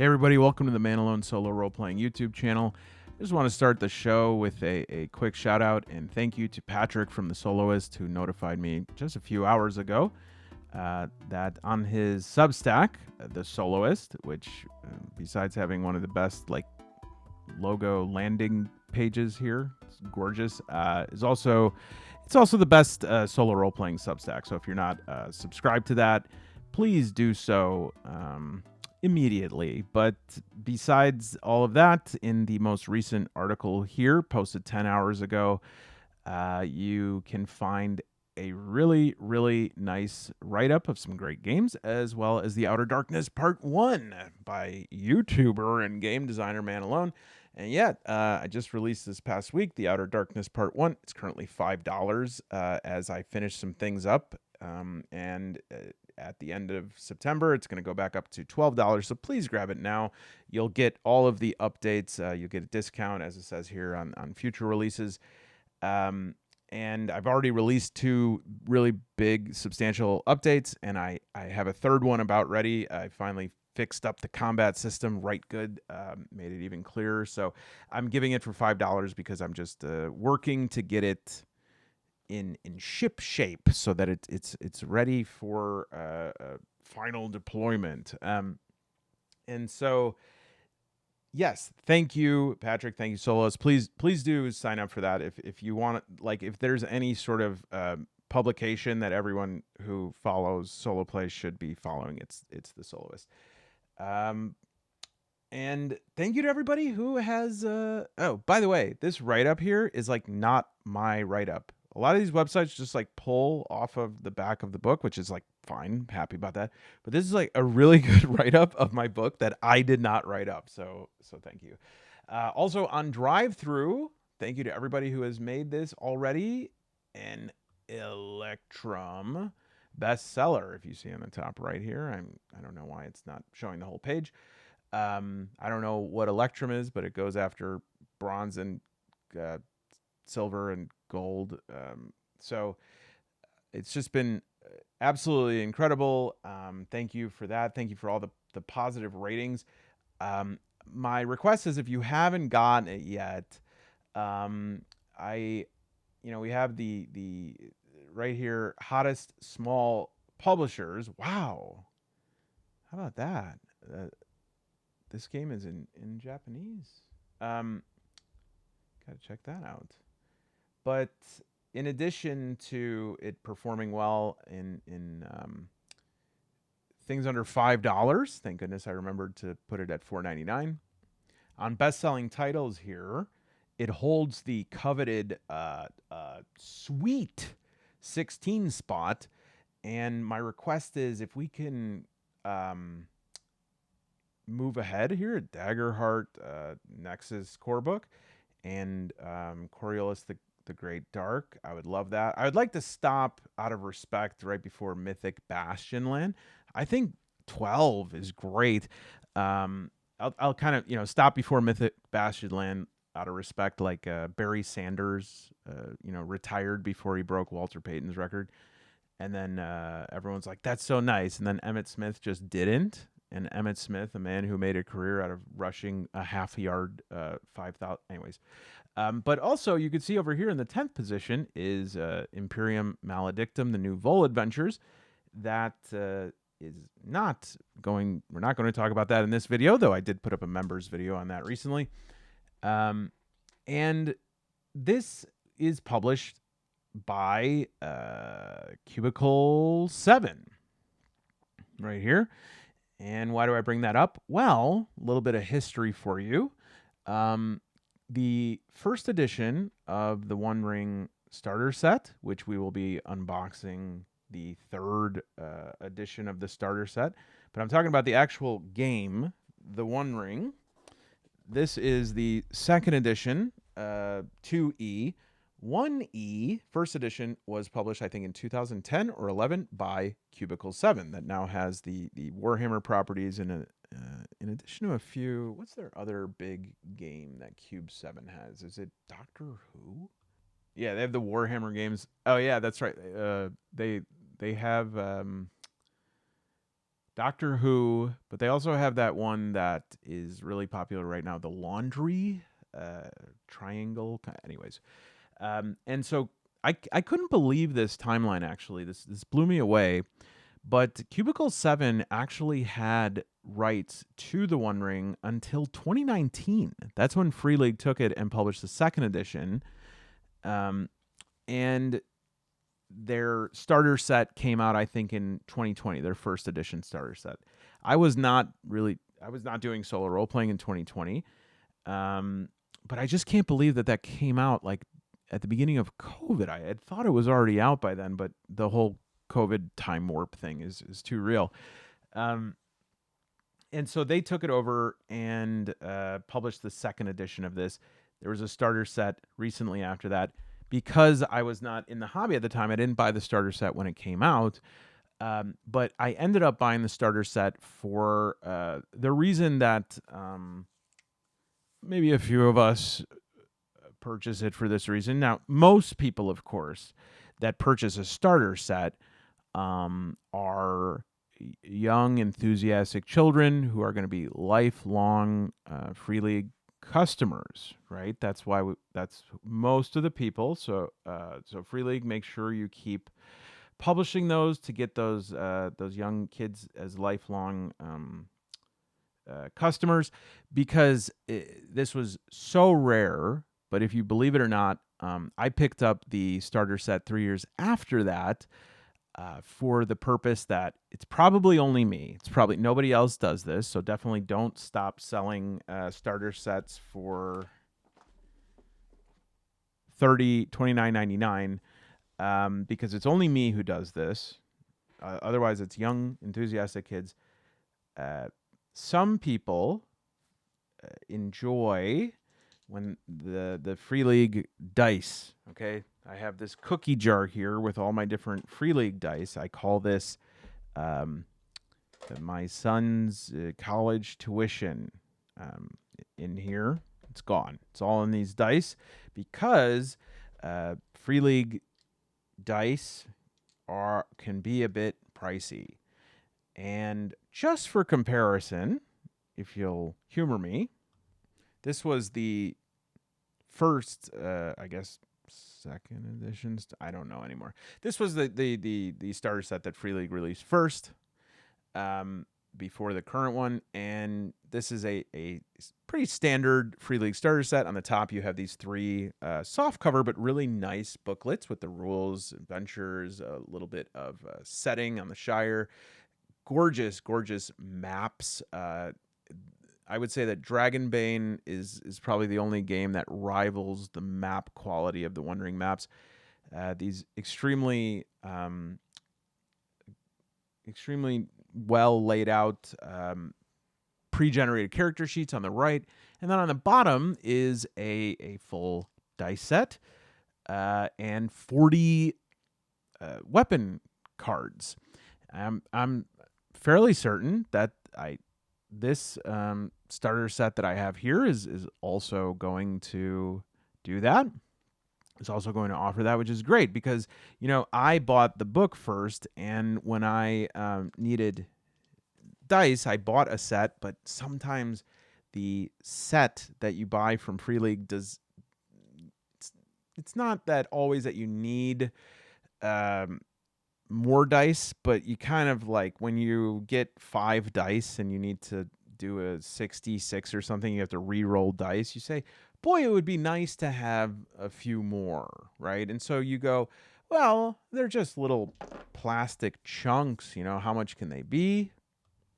Hey everybody, welcome to the Man Alone Solo Role Playing YouTube channel. I just want to start the show with a quick shout out and thank you to Patrick from The Soloist who notified me just a few hours ago that on his Substack, The Soloist, which besides having one of the best logo landing pages here, it's gorgeous, it's also the best solo role playing Substack. So if you're not subscribed to that, please do so immediately. But besides all of that, in the most recent article here, posted 10 hours ago, you can find a really, really nice write-up of some great games, as well as The Outer Darkness Part 1 by YouTuber and game designer Man Alone. And yet, I just released this past week, The Outer Darkness Part 1. It's currently $5 as I finish some things up. At the end of September, it's going to go back up to $12. So please grab it now. You'll get all of the updates. You'll get a discount, as it says here, on future releases. And I've already released 2 really big, substantial updates, and I have a third one about ready. I finally fixed up the combat system right good, made it even clearer. So I'm giving it for $5 because I'm just working to get it in ship shape so that it's ready for final deployment. And so, yes, thank you, Patrick. Thank you, Solos. Please do sign up for that if you want. If there's any sort of publication that everyone who follows solo play should be following, it's The Soloist. And thank you to everybody who has. Oh, by the way, this write up here is not my write up. A lot of these websites just pull off of the back of the book, which is fine, happy about that. But this is a really good write up of my book that I did not write up. So thank you. Also on drive-through, thank you to everybody who has made this already an Electrum bestseller. If you see on the top right here, I don't know why it's not showing the whole page. I don't know what Electrum is, but it goes after bronze and silver and gold. So it's just been absolutely incredible. Thank you for that. Thank you for all the positive ratings. My request is if you haven't gotten it yet, we have the right here, hottest small publishers. Wow. How about that? This game is in Japanese. Gotta check that out. But in addition to it performing well in things under $5, thank goodness I remembered to put it at $4.99. On best-selling titles here, it holds the coveted sweet 16 spot. And my request is if we can move ahead here at Daggerheart, Nexus core book, and Coriolis the Great Dark. I would love that. I would like to stop out of respect right before Mythic Bastionland. I think 12 is great. I'll kind of stop before Mythic Bastionland out of respect, Barry Sanders, retired before he broke Walter Payton's record, and then everyone's like, "That's so nice," and then Emmett Smith just didn't. And Emmett Smith, a man who made a career out of rushing a half yard, 5,000. Anyways. But also, you can see over here in the 10th position is Imperium Maledictum, the new Vol Adventures. That is not going. We're not going to talk about that in this video, though I did put up a members video on that recently. And this is published by Cubicle 7 right here. And why do I bring that up? Well, a little bit of history for you. The first edition of the One Ring starter set, which we will be unboxing the 3rd edition of the starter set, but I'm talking about the actual game, the One Ring. This is the 2nd edition, 2E. 1E, first edition, was published, I think, in 2010 or 11 by Cubicle 7, that now has the Warhammer properties in addition to a few. What's their other big game that Cube 7 has? Is it Doctor Who? Yeah, they have the Warhammer games. Oh, yeah, that's right. They have Doctor Who, but they also have that one that is really popular right now, the Laundry uh, Triangle. Anyways, and so I couldn't believe this timeline. Actually, this blew me away. But Cubicle 7 actually had rights to the One Ring until 2019. That's when Free League took it and published the second edition. Um, and their starter set came out, I think, in 2020, their first edition starter set. I was not doing solo role playing in 2020. But I just can't believe that came out like at the beginning of COVID. I had thought it was already out by then, but the whole COVID time warp thing is too real. And so they took it over and published the second edition of this. There was a starter set recently after that. Because I was not in the hobby at the time, I didn't buy the starter set when it came out. But I ended up buying the starter set for the reason that maybe a few of us purchase it for this reason. Now, most people, of course, that purchase a starter set are young, enthusiastic children who are going to be lifelong Free League customers, right? That's why that's most of the people. So, so Free League, make sure you keep publishing those to get those young kids as lifelong customers, because this was so rare. But if you believe it or not, I picked up the starter set 3 years after that. For the purpose that it's probably only me. It's probably nobody else does this, so definitely don't stop selling starter sets for $29.99, because it's only me who does this. Otherwise, it's young, enthusiastic kids. Some people enjoy when the Free League dice. Okay, I have this cookie jar here with all my different Free League dice. I call this my son's college tuition. In here, it's gone. It's all in these dice because Free League dice can be a bit pricey. And just for comparison, if you'll humor me, this was the first, I guess, second editions. I don't know anymore. This was the starter set that Free League released first, before the current one, and this is a pretty standard Free League starter set. On the top, you have these three soft cover but really nice booklets with the rules, adventures, a little bit of setting on the Shire. Gorgeous maps. I would say that Dragonbane is probably the only game that rivals the map quality of the One Ring maps. These extremely well laid out pre-generated character sheets on the right, and then on the bottom is a full dice set and 40 weapon cards. I'm fairly certain that this starter set that I have here is also going to do that. It's also going to offer that, which is great because, I bought the book first, and when I needed dice, I bought a set, but sometimes the set that you buy from Free League it's not that always that you need more dice, but you kind of like when you get 5 dice and you need to do a 66 or something, you have to re-roll dice. You say, boy, it would be nice to have a few more, right? And so you go, well, they're just little plastic chunks, how much can they be?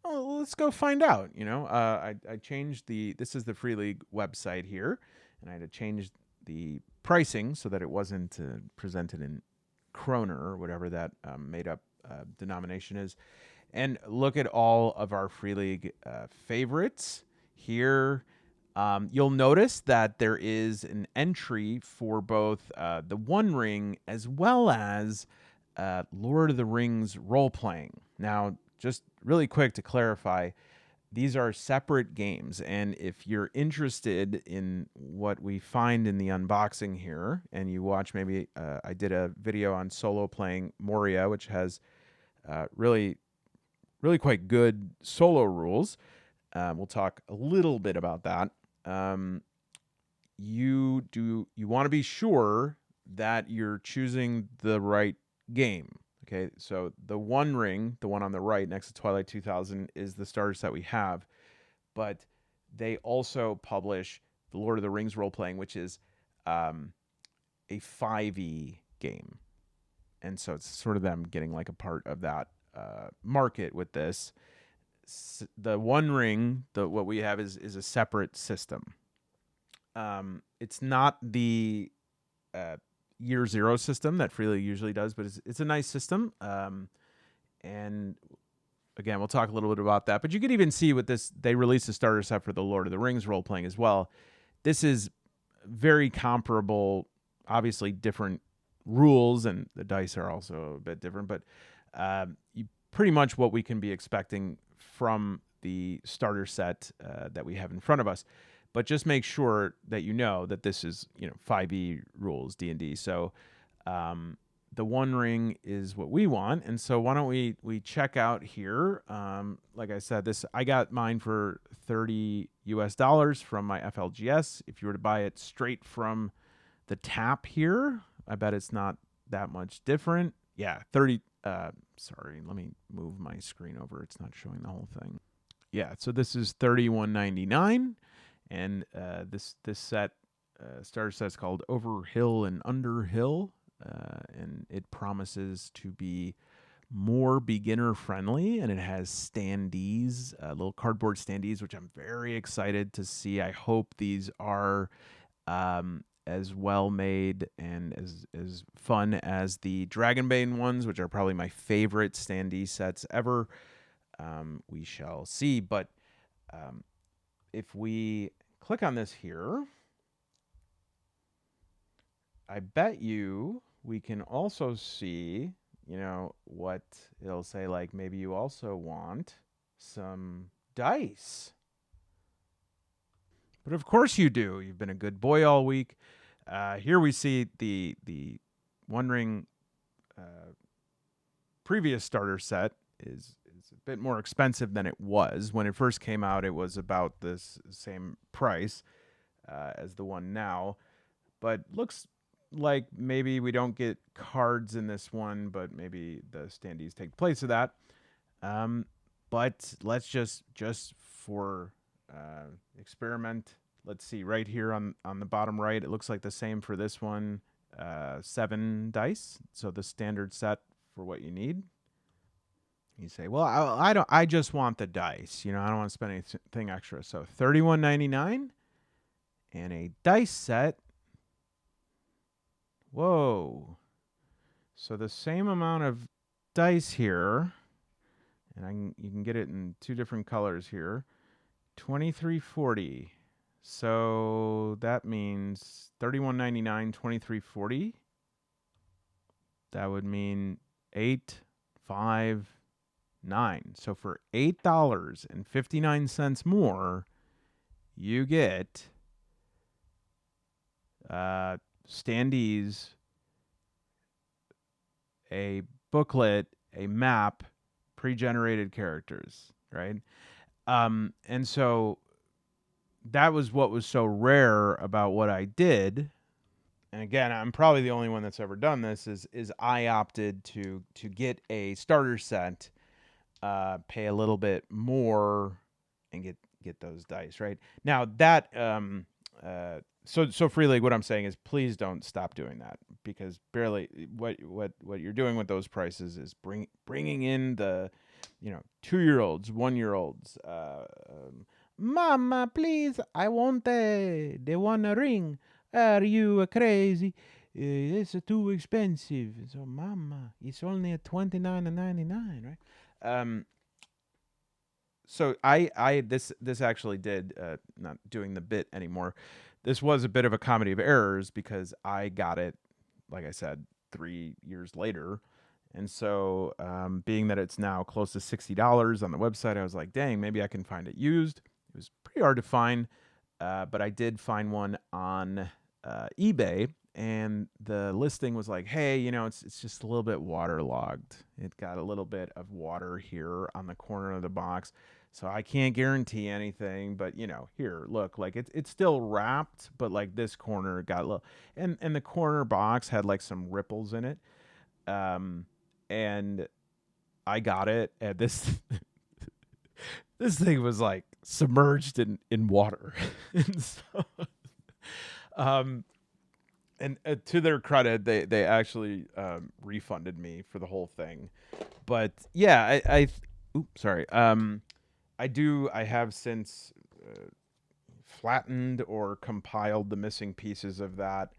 Oh, let's go find out. I changed this is the Free League website here, and I had to change the pricing so that it wasn't presented in kroner or whatever that made up denomination is. And look at all of our Free League favorites here. You'll notice that there is an entry for both the One Ring as well as Lord of the Rings role-playing. Now, just really quick to clarify, these are separate games, and if you're interested in what we find in the unboxing here, and you watch maybe, I did a video on solo playing Moria, which has really really quite good solo rules. We'll talk a little bit about that. Um, you want to be sure that you're choosing the right game. Okay, so the One Ring, the one on the right next to Twilight 2000, is the starter set we have, but they also publish the Lord of the Rings role playing, which is um, a 5e game, and so it's sort of them getting like a part of that market with this. The One Ring, the what we have is a separate system. It's not the uh, year zero system that Freely usually does, but it's a nice system. And again, we'll talk a little bit about that. But you could even see with this, they released a starter set for the Lord of the Rings role playing as well. This is very comparable, obviously different rules, and the dice are also a bit different, but you pretty much what we can be expecting from the starter set that we have in front of us. But just make sure that you know that this is 5e rules D&D. So the One Ring is what we want, and so why don't we check out here? Like I said, this I got mine for $30 from my FLGS. If you were to buy it straight from the tap here, I bet it's not that much different. Yeah, 30. Sorry, let me move my screen over. It's not showing the whole thing. Yeah, so this is $31.99, and this set starter set is called Over Hill and Under Hill. And it promises to be more beginner friendly, and it has standees, little cardboard standees, which I'm very excited to see. I hope these are as well made and as fun as the Dragonbane ones, which are probably my favorite standee sets ever. We shall see. But if we click on this here, I bet you we can also see, what it'll say, like maybe you also want some dice. But of course you do. You've been a good boy all week. Here we see the One Ring previous starter set is a bit more expensive than it was. When it first came out, it was about this same price as the one now. But looks like maybe we don't get cards in this one, but maybe the standees take place of that. But let's just for experiment. Let's see right here on the bottom right. It looks like the same for this one. 7 dice, so the standard set for what you need. You say, well, I don't. I just want the dice. I don't want to spend anything extra. So $31.99 and a dice set. Whoa. So the same amount of dice here, and you can get it in 2 different colors here. $23.40. So that means $31.99, $23.40. That would mean $8.59. So for $8.59 more, you get standees, a booklet, a map, pre-generated characters, right? And so that was what was so rare about what I did. And again, I'm probably the only one that's ever done this. Is I opted to get a starter set, pay a little bit more, and get those dice, right? Now that so Free League, what I'm saying is, please don't stop doing that, because barely what you're doing with those prices is bringing in the 2-year-olds, 1-year-olds. Mama, please, I want the one ring. Are you crazy? It's too expensive. So, Mama, it's only at $29.99, right? So this actually did, not doing the bit anymore. This was a bit of a comedy of errors, because I got it, like I said, 3 years later. And so being that it's now close to $60 on the website, I was like, dang, maybe I can find it used. It was pretty hard to find, but I did find one on eBay, and the listing was like, hey, it's just a little bit waterlogged. It got a little bit of water here on the corner of the box. So I can't guarantee anything, but here, look, like it's still wrapped, but like this corner got a little, and the corner box had like some ripples in it. Um, and I got it, and this thing was like submerged in water, and so, um, and to their credit, they actually refunded me for the whole thing. But yeah, oops, sorry. I have since flattened or compiled the missing pieces of that.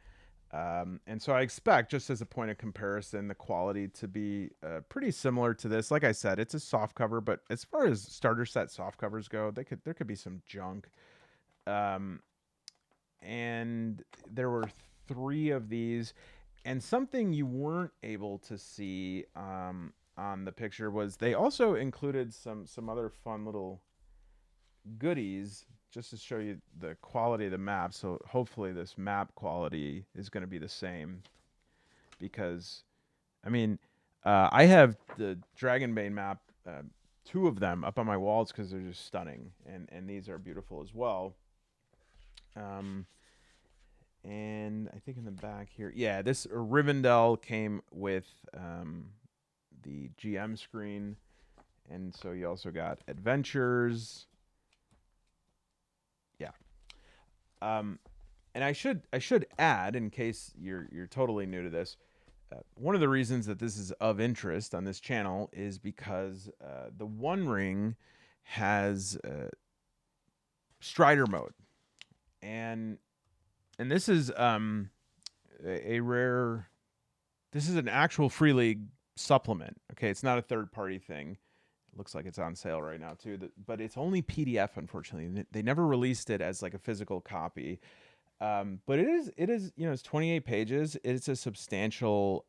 And so I expect, just as a point of comparison, the quality to be pretty similar to this. Like I said, it's a soft cover, but as far as starter set soft covers go, there could be some junk. Um, and there were three of these, and something you weren't able to see on the picture was they also included some other fun little goodies just to show you the quality of the map. So hopefully this map quality is going to be the same, because I mean, I have the Dragonbane map, two of them up on my walls because they're just stunning, and these are beautiful as well. Um, and I think in the back here, yeah, this Rivendell came with the GM screen, and so you also got adventures. Yeah. Um, and I should add, in case you're totally new to this, one of the reasons that this is of interest on this channel is because the One Ring has Strider mode, and this is a rare. This is an actual Free League supplement. Okay, it's not a third party thing. It looks like it's on sale right now too, but it's only PDF. Unfortunately, they never released it as like a physical copy. But it is it's 28 pages. It's a substantial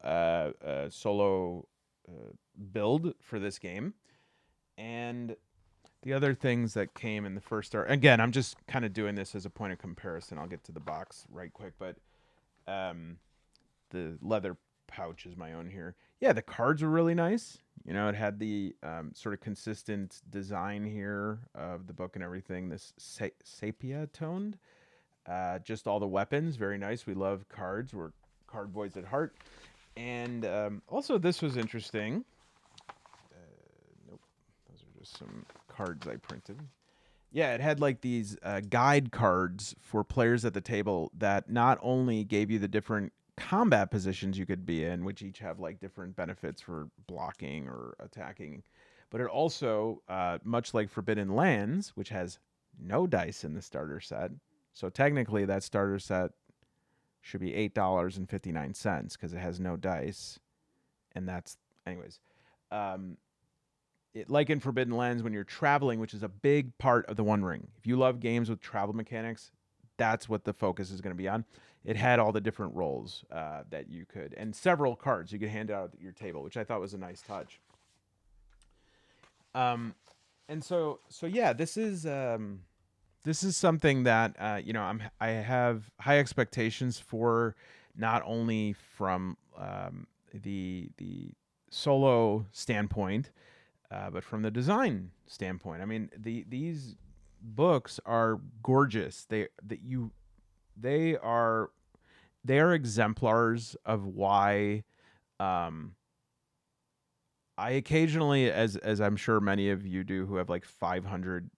solo build for this game. And the other things that came in the first start, again, I'm just kind of doing this as a point of comparison. I'll get to the box right quick, but um, the leather pouch is my own here. Yeah, the cards were really nice. It had the sort of consistent design here of the book and everything. This sepia toned. Just all the weapons, very nice. We love cards. We're card boys at heart. And also, this was interesting. Nope, those are just some cards I printed. Yeah, it had like these guide cards for players at the table that not only gave you the different combat positions you could be in, which each have like different benefits for blocking or attacking, but it also, much like Forbidden Lands, which has no dice in the starter set. So technically, that starter set should be $8.59 because it has no dice, and that's anyways. Um, like in Forbidden Lands, when you're traveling, which is a big part of the One Ring. If you love games with travel mechanics, that's what the focus is going to be on. It had all the different roles that you could, and several cards you could hand out at your table, which I thought was a nice touch. And so yeah, this is something that I have high expectations for, not only from the solo standpoint, but from the design standpoint. I mean, these books are gorgeous. They are exemplars of why I occasionally, as I'm sure many of you do, who have like 500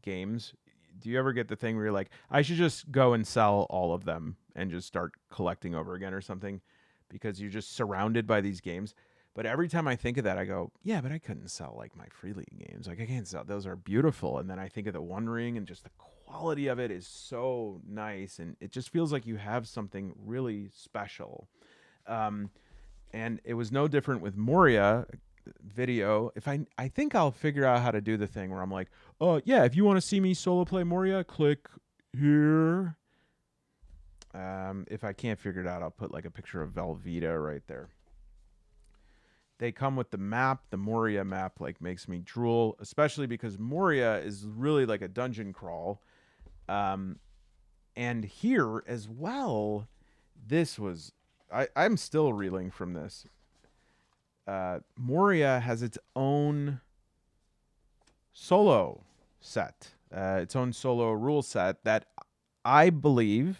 games. Do you ever get the thing where you're like, I should just go and sell all of them and just start collecting over again or something, because you're just surrounded by these games? But every time I think of that, I go, yeah, but I couldn't sell like my Free League games. Like I can't sell; those are beautiful. And then I think of the One Ring, and just the quality of it is so nice, and it just feels like you have something really special. Um, and it was no different with Moria video. If I think I'll figure out how to do the thing where I'm like, oh yeah, if you want to see me solo play Moria, click here. If I can't figure it out, I'll put like a picture of Velveeta right there. They come with the map. The Moria map like makes me drool, especially because Moria is really like a dungeon crawl. And here as well, This was I'm still reeling from this. Moria has its own solo set, its own solo rule set that I believe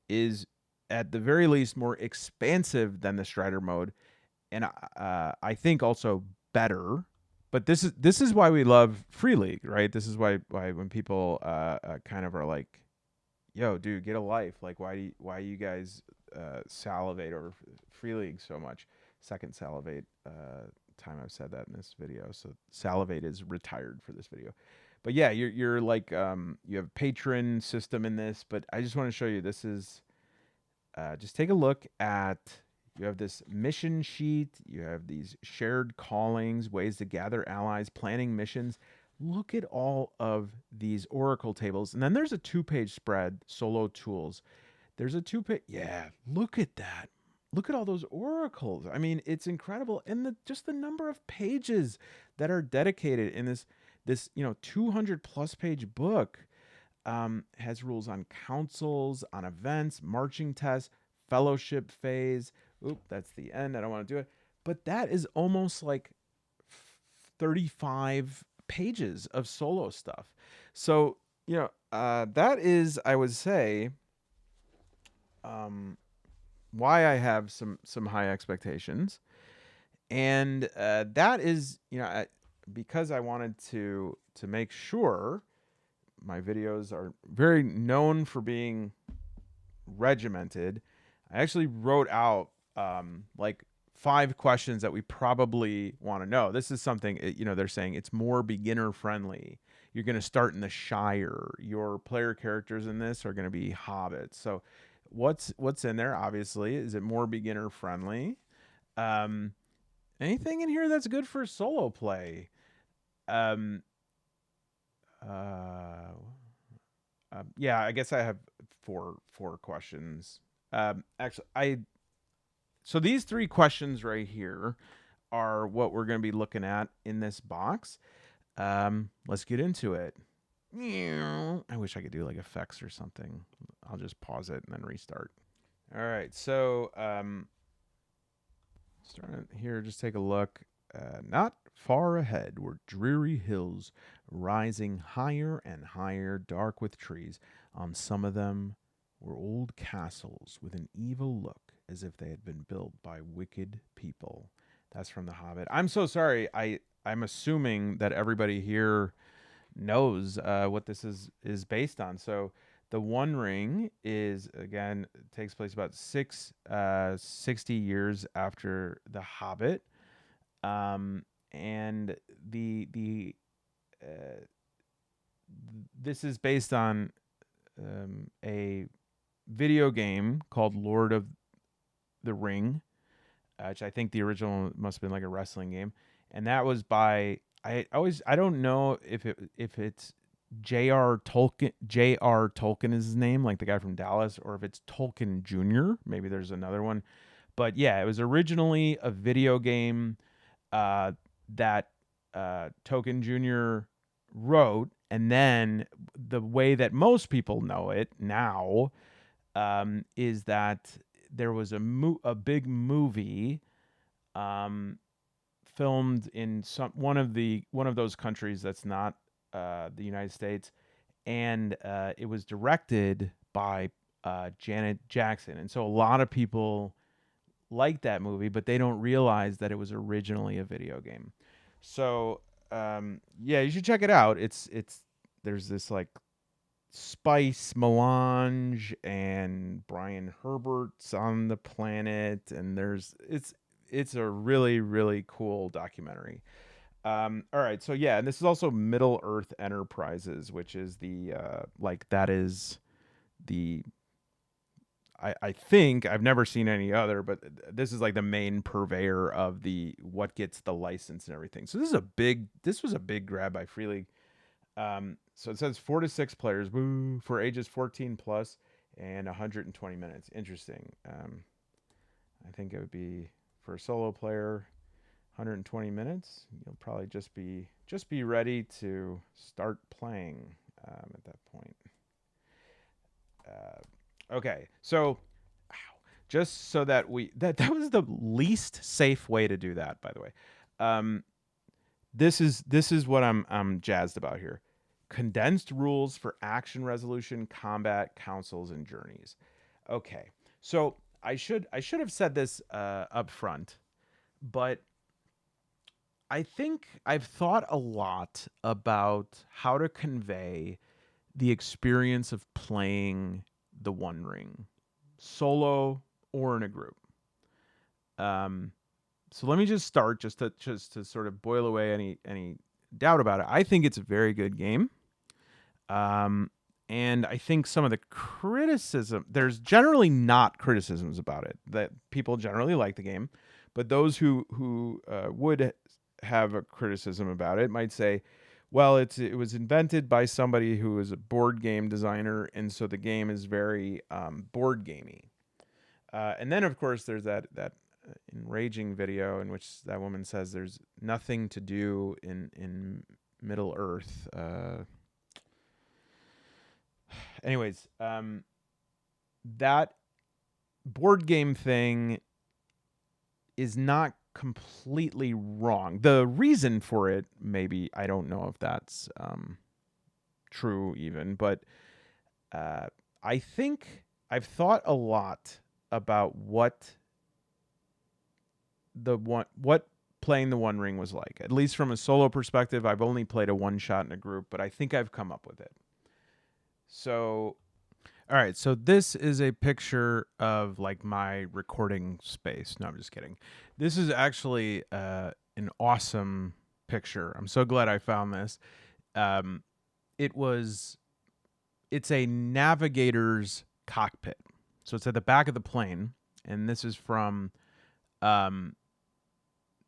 is at the very least more expansive than the Strider mode, and I think also better. But this is why we love Free League, right? This is why when people kind of are like, "Yo, dude, get a life!" Like, why you guys salivate over Free League so much? Second salivate time I've said that in this video. So salivate is retired for this video. But yeah, you're like you have patron system in this, but I just want to show you this is just take a look at you have this mission sheet, you have these shared callings, ways to gather allies, planning missions. Look at all of these oracle tables. And then there's a 2-page spread, solo tools. There's a 2-page. Yeah, look at that. Look at all those oracles. I mean, it's incredible. And just the number of pages that are dedicated in this 200 plus page book. Has rules on councils, on events, marching tests, fellowship phase. Oop, that's the end. I don't want to do it. But that is almost like 35 pages of solo stuff. So, that is, I would say, why I have some high expectations. And that is, because I wanted to make sure my videos are very known for being regimented. I actually wrote out like 5 questions that we probably want to know. This is something, they're saying it's more beginner friendly. You're going to start in the Shire. Your player characters in this are going to be hobbits. So what's in there? Obviously, is it more beginner friendly? Anything in here that's good for solo play? Um, uh, yeah, I guess I have four questions. Actually, so these 3 questions right here are what we're going to be looking at in this box. Let's get into it. I wish I could do like effects or something. I'll just pause it and then restart. All right, so starting here, just take a look. Not far ahead were dreary hills rising higher and higher, dark with trees. On some of them were old castles with an evil look, as if they had been built by wicked people. That's from The Hobbit. I'm so sorry. I'm assuming that everybody here knows what this is based on. So the One Ring is, again, takes place about 60 years after The Hobbit. And uh, this is based on a video game called Lord of the Ring, which I think the original must have been like a wrestling game, and that was by I don't know if it's J.R. Tolkien. J.R. Tolkien is his name, like the guy from Dallas, or if it's Tolkien Jr. Maybe there's another one, but yeah, it was originally a video game uh, that Tolkien Jr. wrote, and then the way that most people know it now is that there was a big movie um, filmed in one of those countries that's not the United States, and it was directed by Janet Jackson, and so a lot of people like that movie, but they don't realize that it was originally a video game. So yeah, you should check it out. It's there's this like spice melange and Brian Herbert's on the planet, and it's a really really cool documentary. All right, so yeah, and this is also Middle Earth Enterprises, which is the like that is the I think I've never seen any other, but this is like the main purveyor of the what gets the license and everything. So this was a big grab by Free League. So it says 4 to 6 players, woo, for ages 14 plus and 120 minutes. Interesting. I think it would be for a solo player, 120 minutes. You'll probably just be ready to start playing at that point. Okay, so just so that that was the least safe way to do that, by the way. Um, this is what I'm jazzed about here. Condensed rules for action resolution, combat, councils, and journeys. Okay, so I should have said this up front, but I think I've thought a lot about how to convey the experience of playing the One Ring, solo or in a group. Um, so let me just start just to sort of boil away any doubt about it. I think it's a very good game. Um, and I think some of the criticism, there's generally not criticisms about it, that people generally like the game, but those who would have a criticism about it might say, well, it was invented by somebody who is a board game designer, and so the game is very board gamey. And then, of course, there's that enraging video in which that woman says there's nothing to do in Middle Earth. Anyways, that board game thing is not completely wrong. The reason for it, maybe, I don't know if that's true even, but I think I've thought a lot about what playing the One Ring was like. At least from a solo perspective, I've only played a one shot in a group, but I think I've come up with it. So, all right. So this is a picture of like my recording space. No, I'm just kidding. This is actually an awesome picture. I'm so glad I found this. Um, it was. It's a navigator's cockpit. So it's at the back of the plane, and this is from um,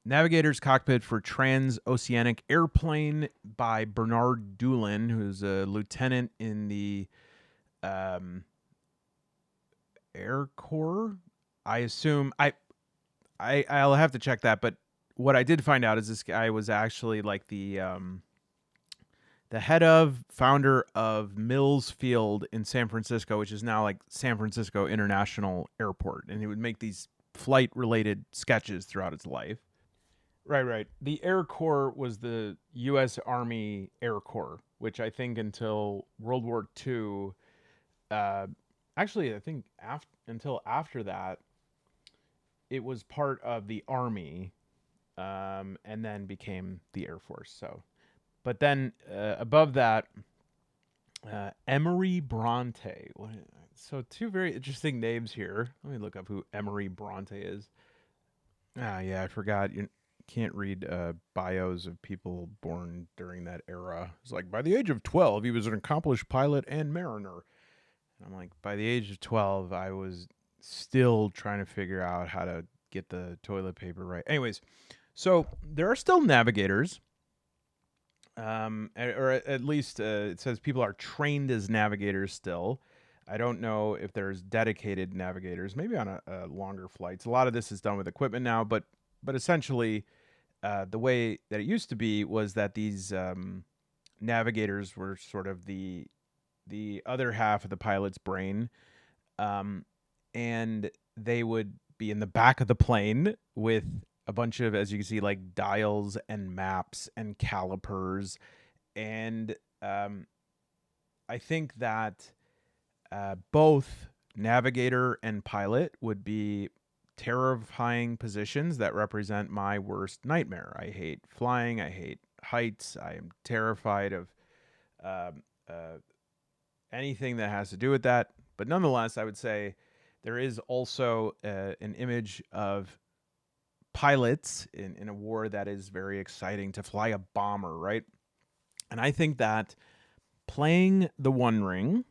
Navigator's Cockpit for Transoceanic Airplane by Bernard Doolin, who's a lieutenant in the um, Air Corps. I assume I'll have to check that, but what I did find out is this guy was actually like the head of founder of Mills Field in San Francisco, which is now like San Francisco International Airport, and he would make these flight related sketches throughout his life. Right, right. The Air Corps was the U.S. Army Air Corps, which I think until World War II, uh, actually, I think until after that, it was part of the Army, and then became the Air Force. So, but then above that, Emery Bronte. So two very interesting names here. Let me look up who Emery Bronte is. Ah, yeah, I forgot. You can't read bios of people born during that era. It's like by the age of 12, he was an accomplished pilot and mariner. And I'm like, by the age of 12, I was still trying to figure out how to get the toilet paper right. Anyways, so there are still navigators. Or at least it says people are trained as navigators still. I don't know if there's dedicated navigators, maybe on a longer flights. A lot of this is done with equipment now, but essentially, the way that it used to be was that these navigators were sort of the other half of the pilot's brain, um, and they would be in the back of the plane with a bunch of, as you can see, like dials and maps and calipers, and I think that both navigator and pilot would be terrifying positions that represent my worst nightmare. I hate flying. I hate heights. I am terrified of um, uh, anything that has to do with that. But nonetheless, I would say there is also an image of pilots in a war that is very exciting to fly a bomber, right? And I think that playing the One Ring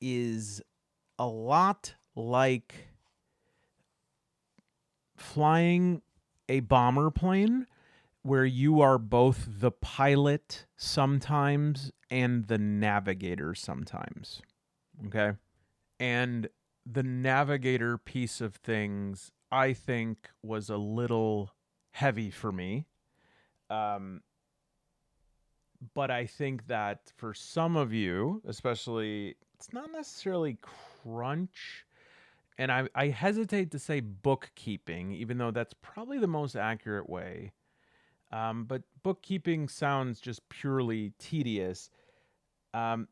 is a lot like flying a bomber plane where you are both the pilot sometimes and the navigator sometimes. Okay. And the navigator piece of things, I think, was a little heavy for me. Um, but I think that for some of you, especially, it's not necessarily crunch. and I hesitate to say bookkeeping, even though that's probably the most accurate way. But bookkeeping sounds just purely tedious. Um,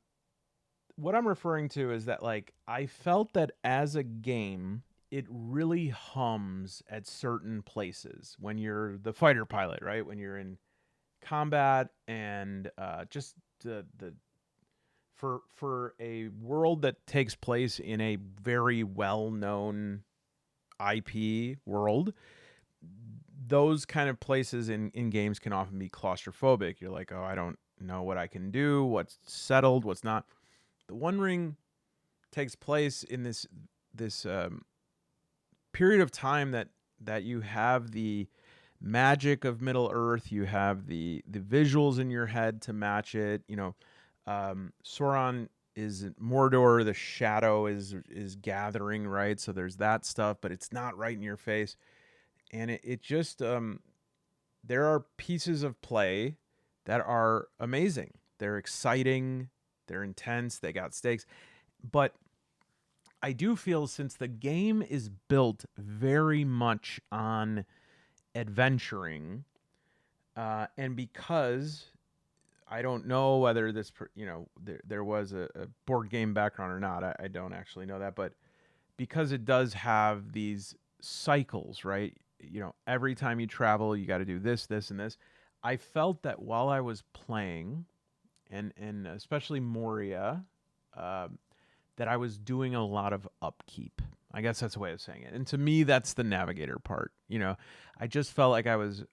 what I'm referring to is that like I felt that as a game, it really hums at certain places when you're the fighter pilot, right? When you're in combat and just the for a world that takes place in a very well known IP world, those kind of places in games can often be claustrophobic. You're like, oh, I don't know what I can do, what's settled, what's not. The One Ring takes place in this period of time that you have the magic of Middle Earth, you have the visuals in your head to match it. You know, Sauron is Mordor. The shadow is gathering, right? So there's that stuff, but it's not right in your face, and it just there are pieces of play that are amazing. They're exciting. They're intense. They got stakes, but I do feel since the game is built very much on adventuring, and because I don't know whether this, there was a board game background or not. I don't actually know that, but because it does have these cycles, right? You know, every time you travel, you got to do this, this, and this. I felt that while I was playing, and especially Moria, um, that I was doing a lot of upkeep. I guess that's a way of saying it. And to me, that's the navigator part. You know, I just felt like I was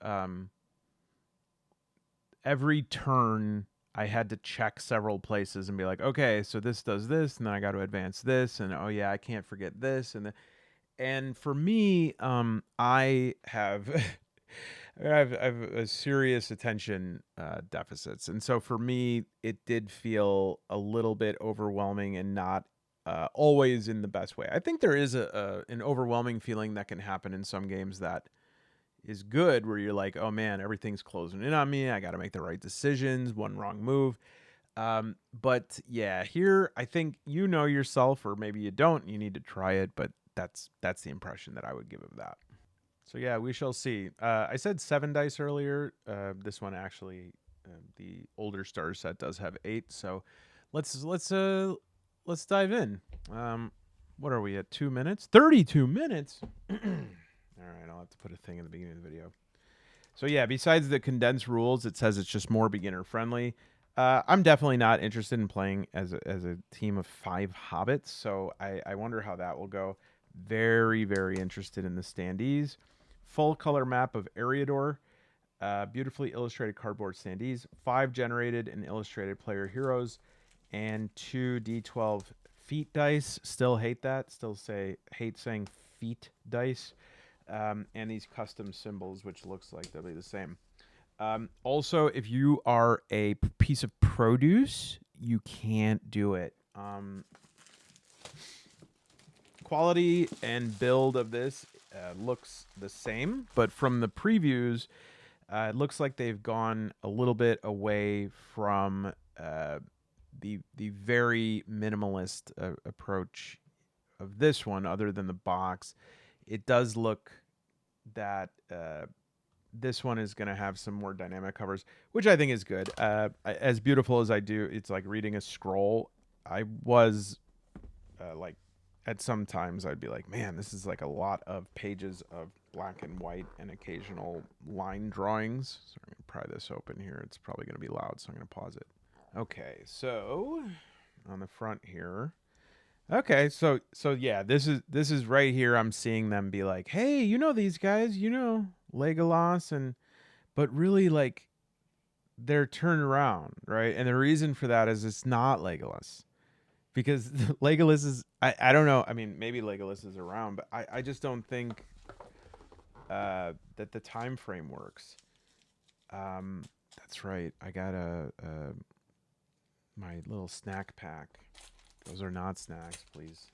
every turn I had to check several places and be like, okay, so this does this, and then I got to advance this, and oh yeah, I can't forget this, and for me, I have I have a serious attention deficits, and so for me, it did feel a little bit overwhelming and not always in the best way. I think there is an overwhelming feeling that can happen in some games that is good, where you're like, oh man, everything's closing in on me. I got to make the right decisions. One wrong move. But yeah, here I think you know yourself, or maybe you don't. You need to try it, but that's the impression that I would give of that. So yeah, we shall see. I said 7 dice earlier. This one actually, the older starter set does have 8. So let's dive in. What are we at? 2 minutes? 32 minutes. All right, I'll have to put a thing in the beginning of the video. So yeah, besides the condensed rules, it says it's just more beginner friendly. I'm definitely not interested in playing as a team of 5 hobbits, so I wonder how that will go. Very, very interested in the standees. Full color map of Eriador. Beautifully illustrated cardboard standees. 5 generated and illustrated player heroes. And 2 D12 feet dice. Still hate that. Still hate saying feet dice. And these custom symbols, which looks like they'll be the same. Also, if you are a piece of produce, you can't do it. Quality and build of this looks the same, but from the previews, it looks like they've gone a little bit away from the very minimalist approach of this one. Other than the box, it does look that this one is going to have some more dynamic covers, which I think is good. As beautiful as I do, it's like reading a scroll. I was like, at some times I'd be like, man, this is like a lot of pages of black and white and occasional line drawings. So I'm going to pry this open here. It's probably going to be loud, so I'm going to pause it. Okay, so on the front here. Okay, so yeah, this is right here. I'm seeing them be like, "Hey, you know these guys, you know Legolas," and but really like they're turned around, right? And the reason for that is it's not Legolas, because Legolas is I don't know. I mean, maybe Legolas is around, but I just don't think that the time frame works. That's right. I got my little snack pack. Those are not snacks, please.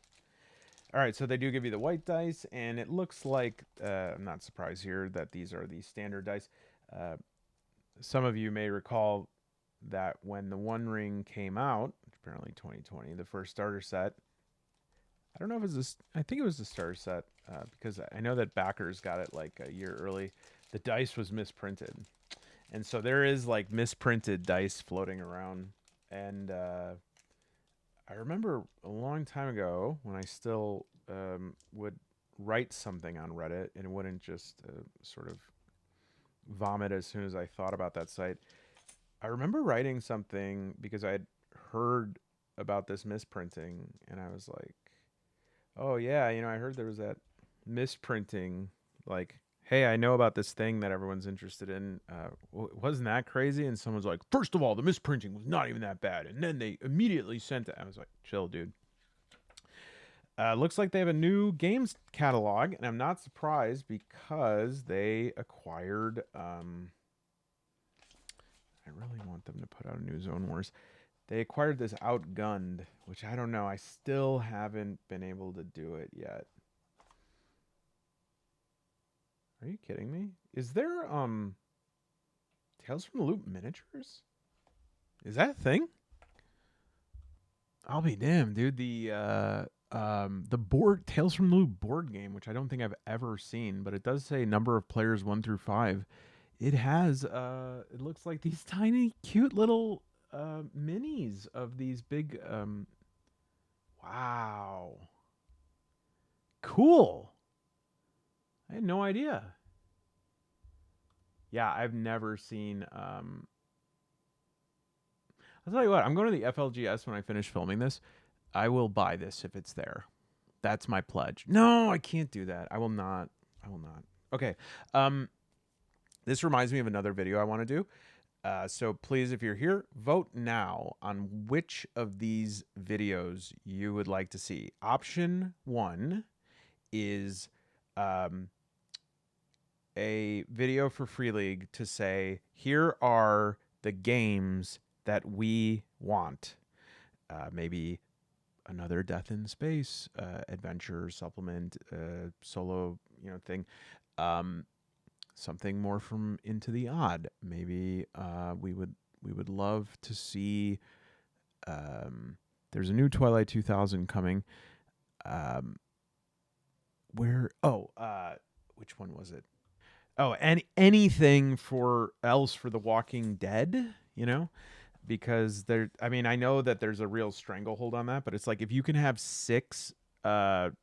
All right, so they do give you the white dice, and it looks like, I'm not surprised here that these are the standard dice. Some of you may recall that when the One Ring came out, apparently 2020, the first starter set, I don't know if it's this. I think it was the starter set because I know that backers got it like a year early. The dice was misprinted, and so there is like misprinted dice floating around. And I remember a long time ago when I still would write something on Reddit and wouldn't just sort of vomit as soon as I thought about that site. I remember writing something because I had heard about this misprinting, and I was like, "Oh yeah, I heard there was that misprinting. Like, hey, I know about this thing that everyone's interested in. Wasn't that crazy?" And someone's like, "First of all, the misprinting was not even that bad," and then they immediately sent it. I was like, "Chill, dude." Looks like they have a new games catalog, and I'm not surprised because they acquired. I really want them to put out a new Zone Wars. They acquired this Outgunned, which I don't know. I still haven't been able to do it yet. Are you kidding me? Is there Tales from the Loop miniatures? Is that a thing? I'll be damned, dude. The board Tales from the Loop board game, which I don't think I've ever seen, but it does say number of players 1 through 5. It has it looks like these tiny cute little minis of these big wow. Cool. I had no idea. Yeah, I've never seen I'll tell you what, I'm going to the FLGS when I finish filming this. I will buy this if it's there. That's my pledge. No, I can't do that. I will not. I will not. Okay. This reminds me of another video I want to do. So please, if you're here, vote now on which of these videos you would like to see. Option 1 is a video for Free League to say, here are the games that we want. Maybe another Death in Space adventure supplement solo thing. Something more from Into the Odd. Maybe we would love to see. There's a new Twilight 2000 coming. Which one was it? Oh, and anything for else for The Walking Dead, because I mean, I know that there's a real stranglehold on that, but it's like if you can have 6 Lord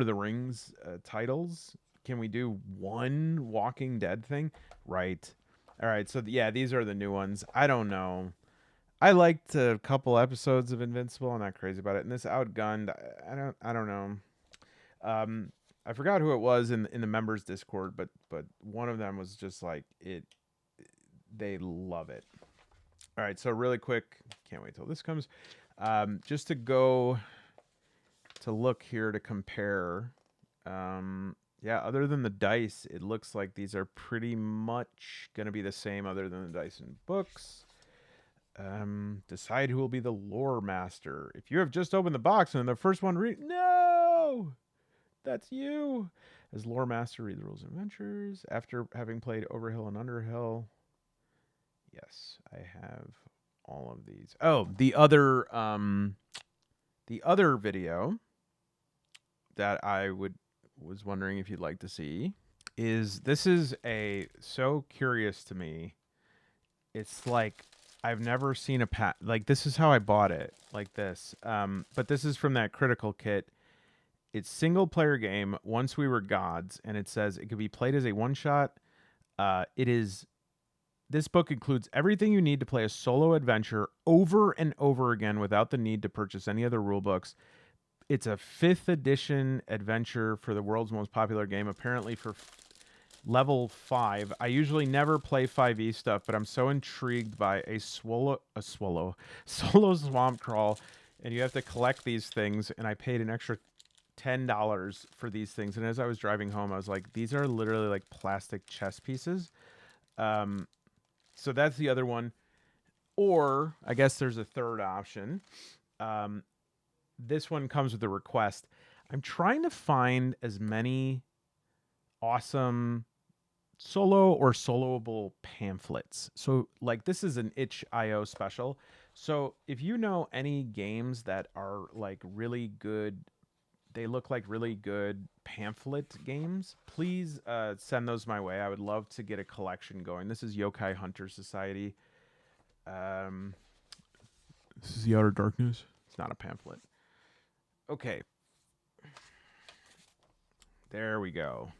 of the Rings titles, can we do one Walking Dead thing? Right. All right. So yeah, these are the new ones. I don't know. I liked a couple episodes of Invincible. I'm not crazy about it. And this Outgunned, I don't know. I forgot who it was in the members Discord, but one of them was just like it. They love it. All right, so really quick, can't wait till this comes. Just to go to look here to compare. Yeah, other than the dice, it looks like these are pretty much going to be the same other than the dice in books. Decide who will be the lore master. If you have just opened the box and the first one no! That's you. As lore master, read the rules and adventures. After having played Overhill and Underhill. Yes, I have all of these. Oh, the other video that I was wondering if you'd like to see is this is so curious to me. It's like I've never seen like this is how I bought it, like this. But this is from that critical kit. It's single player game, Once We Were Gods, and it says it could be played as a one shot. This book includes everything you need to play a solo adventure over and over again without the need to purchase any other rule books. It's a 5th edition adventure for the world's most popular game, apparently for level 5. I usually never play 5e stuff, but I'm so intrigued by a solo swamp crawl, and you have to collect these things, and I paid an extra $10 for these things. And as I was driving home, I was like, these are literally like plastic chess pieces. So that's the other one. Or I guess there's a third option. This one comes with a request. I'm trying to find as many awesome solo or soloable pamphlets. So like this is an itch.io special. So if you know any games that are like really good they look like really good pamphlet games. Please send those my way. I would love to get a collection going. This is Yokai Hunter Society. Um, this is the Outer Darkness. It's not a pamphlet. Okay. There we go.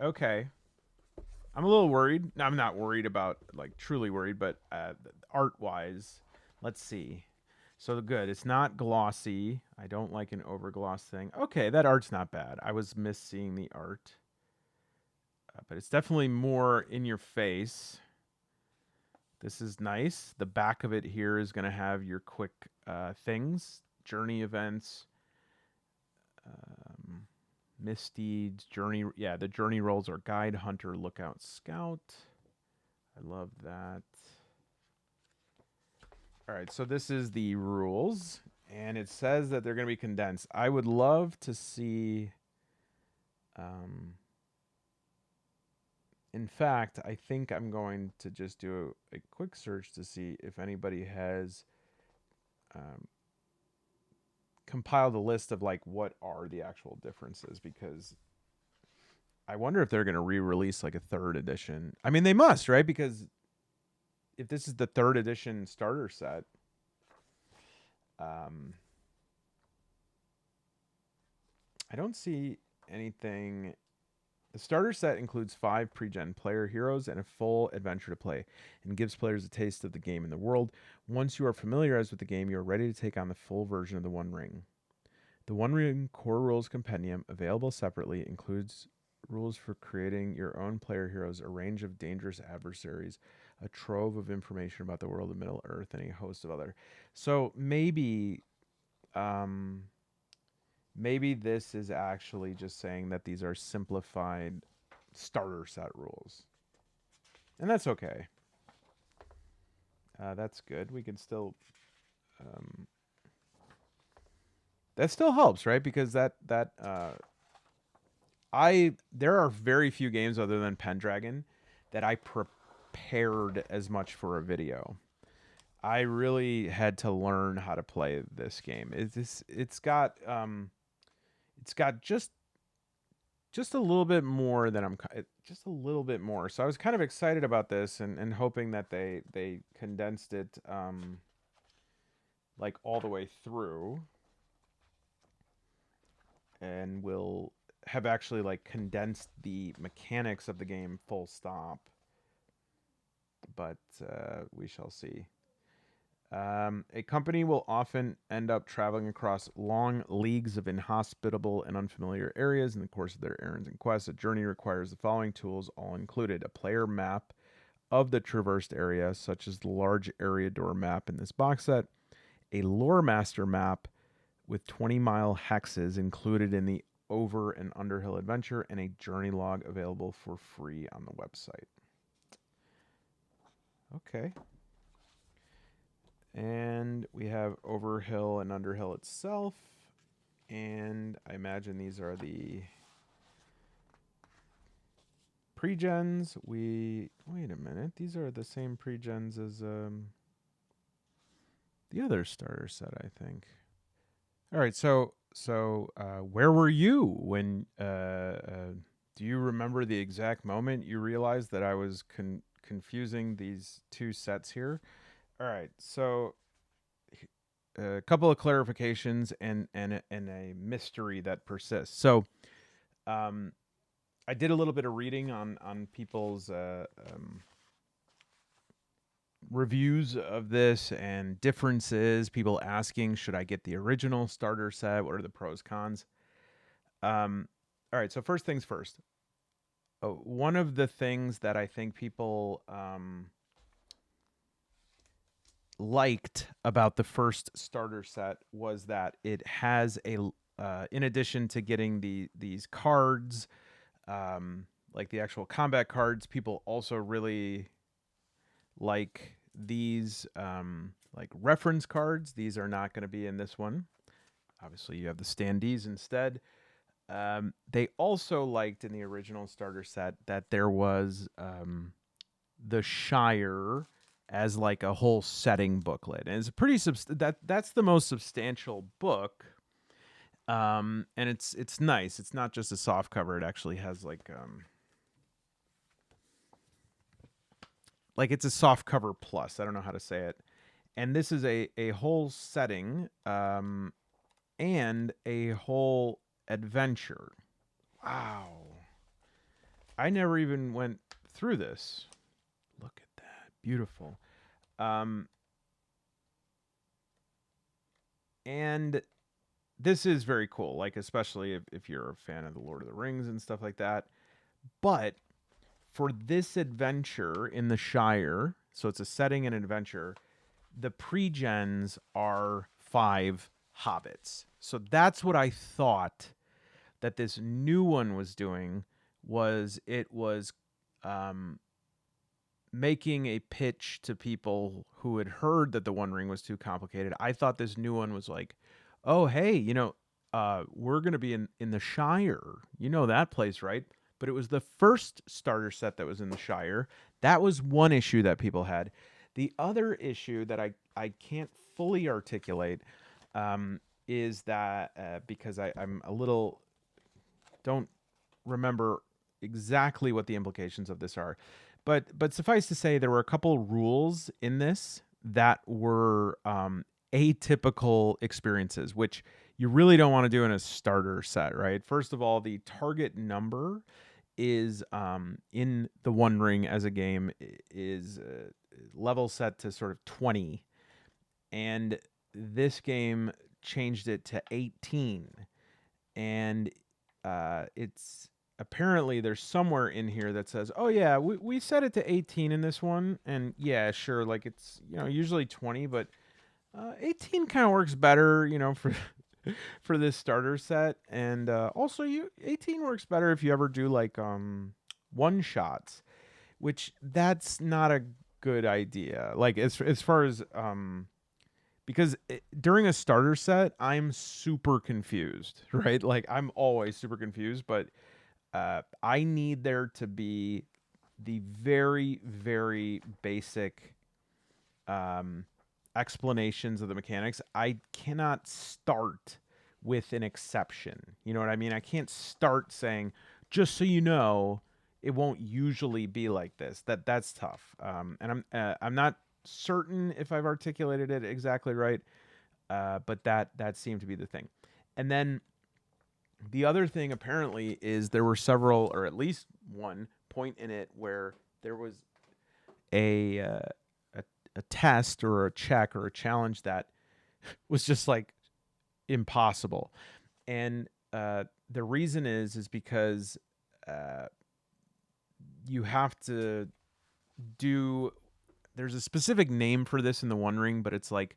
Okay. I'm a little worried. No, I'm not worried about, like, truly worried, but art-wise, let's see. So good. It's not glossy. I don't like an over-gloss thing. Okay, that art's not bad. I was seeing the art. But it's definitely more in your face. This is nice. The back of it here is going to have your quick things, journey events, misdeeds, journey. Yeah, the journey roles are guide, hunter, lookout, scout. I love that. All right, so this is the rules, and it says that they're going to be condensed. I would love to see. In fact, I think I'm going to just do a quick search to see if anybody has compiled a list of, like, what are the actual differences, because I wonder if they're going to re-release like a third edition. I mean, they must, right? Because if this is the third edition starter set, I don't see anything. The starter set includes 5 pre-gen player heroes and a full adventure to play, and gives players a taste of the game and the world. Once you are familiarized with the game, you are ready to take on the full version of the One Ring. The One Ring Core Rules Compendium, available separately, includes rules for creating your own player heroes, a range of dangerous adversaries, a trove of information about the world of Middle Earth, and a host of other. So maybe this is actually just saying that these are simplified starter set rules. And that's okay. That's good. We can still... that still helps, right? Because there are very few games other than Pendragon that I prepared as much for a video. I really had to learn how to play this game. It's got just a little bit more than just a little bit more. So I was kind of excited about this and hoping that they condensed it like all the way through, and will have actually like condensed the mechanics of the game full stop. But we shall see. A company will often end up traveling across long leagues of inhospitable and unfamiliar areas in the course of their errands and quests. A journey requires the following tools, all included: a player map of the traversed area, such as the large area door map in this box set, a lore master map with 20-mile hexes included in the Over and Underhill adventure, and a journey log available for free on the website. Okay. And we have Overhill and Underhill itself. And I imagine these are the pre-gens. Wait a minute. These are the same pre-gens as the other starter set, I think. All right, so where were you when do you remember the exact moment you realized that I was confusing these two sets here? All right, so a couple of clarifications and a mystery that persists. So, I did a little bit of reading on people's reviews of this and differences. People asking, should I get the original starter set? What are the pros, cons? All right, so first things first. One of the things that I think people liked about the first starter set was that it has in addition to getting these cards, like the actual combat cards, people also really like these like reference cards. These are not going to be in this one. Obviously, you have the standees instead. They also liked in the original starter set that there was the Shire as like a whole setting booklet, and it's a pretty that's the most substantial book. And it's nice. It's not just a soft cover. It actually has like it's a soft cover plus. I don't know how to say it. And this is a whole setting and a whole adventure. Wow. I never even went through this. Look at that. Beautiful. And this is very cool, like especially if you're a fan of the Lord of the Rings and stuff like that. But for this adventure in the Shire, so it's a setting and adventure, the pre-gens are 5 hobbits. So that's what I thought that this new one was doing, was it was making a pitch to people who had heard that the One Ring was too complicated. I thought this new one was like, oh, hey, we're going to be in the Shire. You know that place, right? But it was the first starter set that was in the Shire. That was one issue that people had. The other issue that I can't fully articulate is that because I'm a little don't remember exactly what the implications of this are, but suffice to say there were a couple rules in this that were atypical experiences, which you really don't want to do in a starter set, right? First of all, the target number is in the One Ring as a game is level set to sort of 20, and this game changed it to 18, and it's apparently there's somewhere in here that says, oh yeah, we set it to 18 in this one, and yeah, sure, like it's usually 20, but 18 kind of works better, for for this starter set, and also 18 works better if you ever do like one shots, which that's not a good idea. Like as far as because during a starter set, I'm super confused, right? Like I'm always super confused, but I need there to be the very, very basic explanations of the mechanics. I cannot start with an exception. You know what I mean? I can't start saying, just so you know, it won't usually be like this. That's tough. And I'm not certain if I've articulated it exactly right, but that seemed to be the thing. And then the other thing apparently is there were several, or at least one point in it where there was a a test or a check or a challenge that was just like impossible. And the reason is because you have to do, there's a specific name for this in the One Ring, but it's like,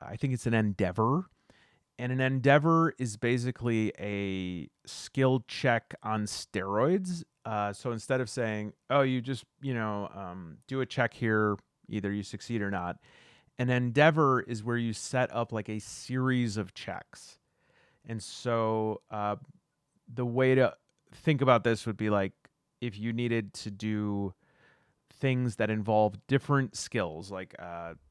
I think it's an endeavor. And an endeavor is basically a skill check on steroids. So instead of saying, oh, you just, do a check here, either you succeed or not, an endeavor is where you set up like a series of checks. And so the way to think about this would be like if you needed to do things that involve different skills, like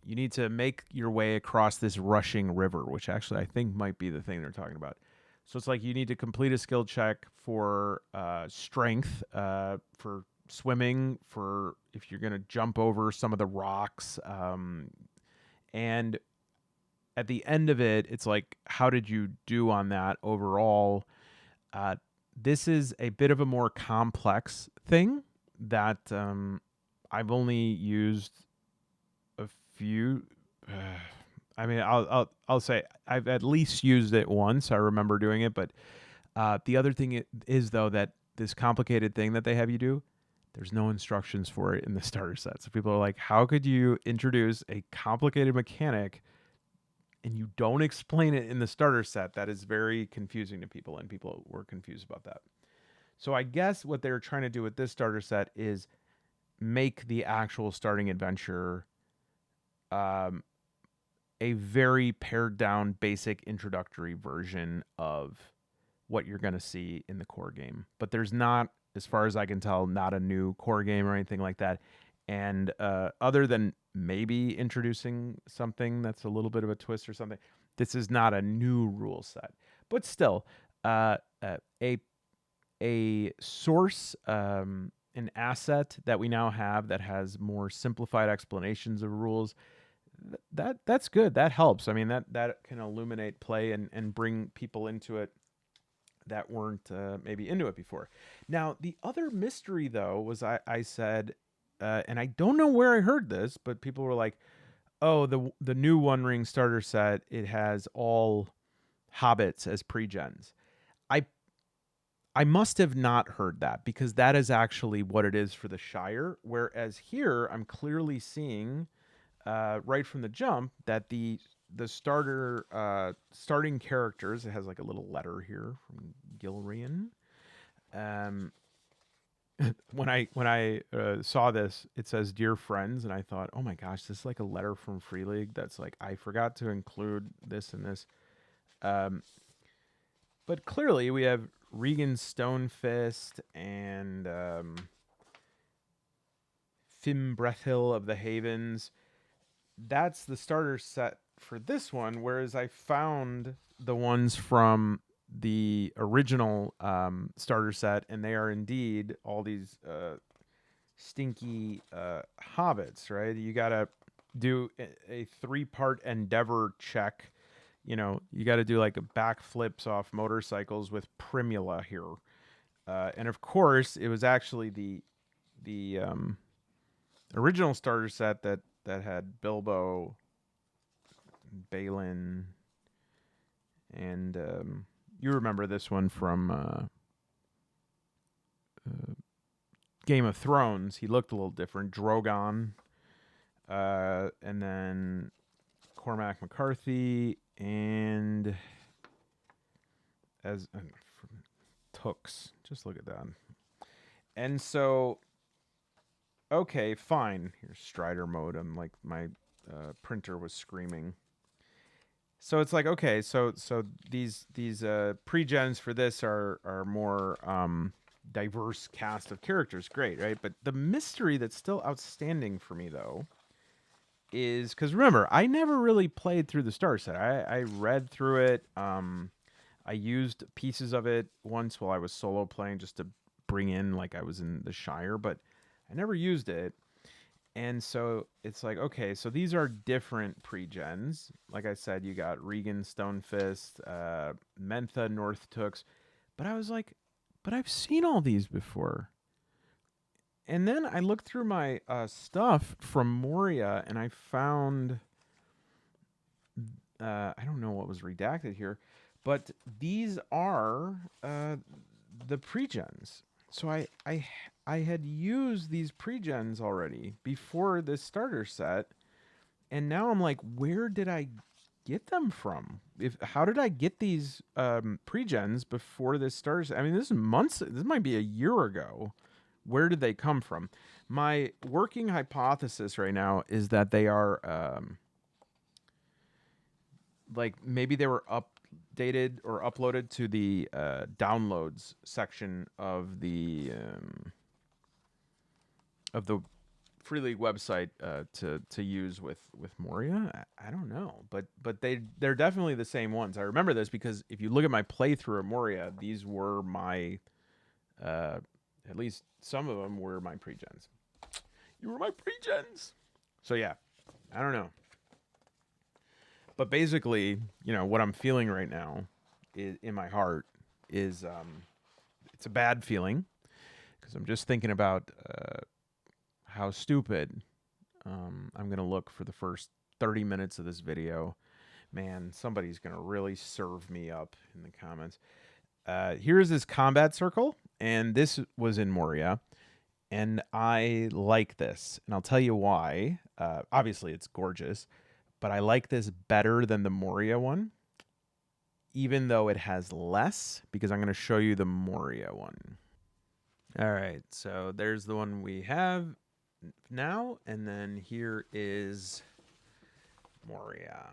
you need to make your way across this rushing river, which actually I think might be the thing they're talking about. So it's like you need to complete a skill check for strength, for swimming, for if you're going to jump over some of the rocks, and at the end of it, it's like, how did you do on that overall? This is a bit of a more complex thing that I've only used a few. I mean, I'll say I've at least used it once. I remember doing it, but the other thing is though that this complicated thing that they have you do, there's no instructions for it in the starter set. So people are like, how could you introduce a complicated mechanic and you don't explain it in the starter set? That is very confusing to people, and people were confused about that. So I guess what they're trying to do with this starter set is make the actual starting adventure a very pared down, basic introductory version of what you're going to see in the core game. But there's not, as far as I can tell, not a new core game or anything like that. And other than maybe introducing something that's a little bit of a twist or something, this is not a new rule set. But still, uh, uh, a source, an asset that we now have that has more simplified explanations of rules. That's good. That helps. I mean, that can illuminate play and bring people into it that weren't maybe into it before. Now, the other mystery though was I said, and I don't know where I heard this, but people were like, "Oh, the new One Ring starter set, it has all hobbits as pre-gens." I I must have not heard that because that is actually what it is for the Shire. Whereas here, I'm clearly seeing right from the jump that the starting characters, it has like a little letter here from Gilrian. Um, when I saw this, it says "Dear friends," and I thought, oh my gosh, this is like a letter from Free League. That's like I forgot to include this and this. Um, but clearly we have Regan Stonefist and Fimbrethil of the Havens. That's the starter set for this one. Whereas I found the ones from the original starter set, and they are indeed all these stinky hobbits, right? You got to do a 3-part endeavor check. You know, you got to do like a backflips off motorcycles with Primula here. And of course, it was actually the original starter set that had Bilbo, Balin, and you remember this one from Game of Thrones. He looked a little different. Drogon, and then Cormac McCarthy, and as Tooks. Just look at that. And so, okay, fine. Here's Strider mode. I'm like my printer was screaming. So it's like, okay, so these pre-gens for this are more diverse cast of characters. Great, right? But the mystery that's still outstanding for me though is because remember, I never really played through the Star Set. I read through it. I used pieces of it once while I was solo playing just to bring in like I was in the Shire, but I never used it. And so it's like, okay, so these are different pre-gens. Like I said, you got Regan Stonefist, Mentha North Tooks. But I was like, but I've seen all these before. And then I looked through my stuff from Moria and I found, I don't know what was redacted here, but these are the pre-gens. So I had used these pre-gens already before this starter set, and now I'm like, where did I get them from? How did I get these pre-gens before this starter set? I mean, this is months. This might be a year ago. Where did they come from? My working hypothesis right now is that they are like maybe they were updated or uploaded to the downloads section of the Free League website to use with Moria. I don't know, but they're definitely the same ones. I remember this because if you look at my playthrough of Moria, these were my at least some of them were my pre-gens. You were my pre-gens. So yeah, I don't know. But basically, you know, what I'm feeling right now is in my heart is it's a bad feeling because I'm just thinking about how stupid I'm going to look for the first 30 minutes of this video. Man, somebody's going to really serve me up in the comments. Here's this combat circle, and this was in Moria, and I like this, and I'll tell you why. Obviously, it's gorgeous, but I like this better than the Moria one, even though it has less, because I'm going to show you the Moria one. All right, so there's the one we have now, and then here is Moria.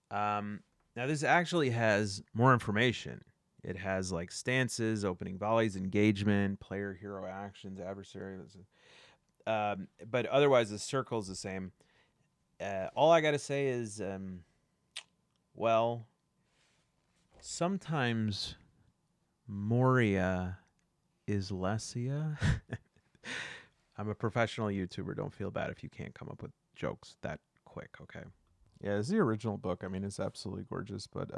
Now this actually has more information. It has like stances, opening volleys, engagement, player hero actions, adversary. But otherwise, the circle's the same. All I gotta say is, well, sometimes Moria is Lesia. I'm a professional YouTuber. Don't feel bad if you can't come up with jokes that quick, okay? Yeah, it's the original book. I mean, it's absolutely gorgeous, but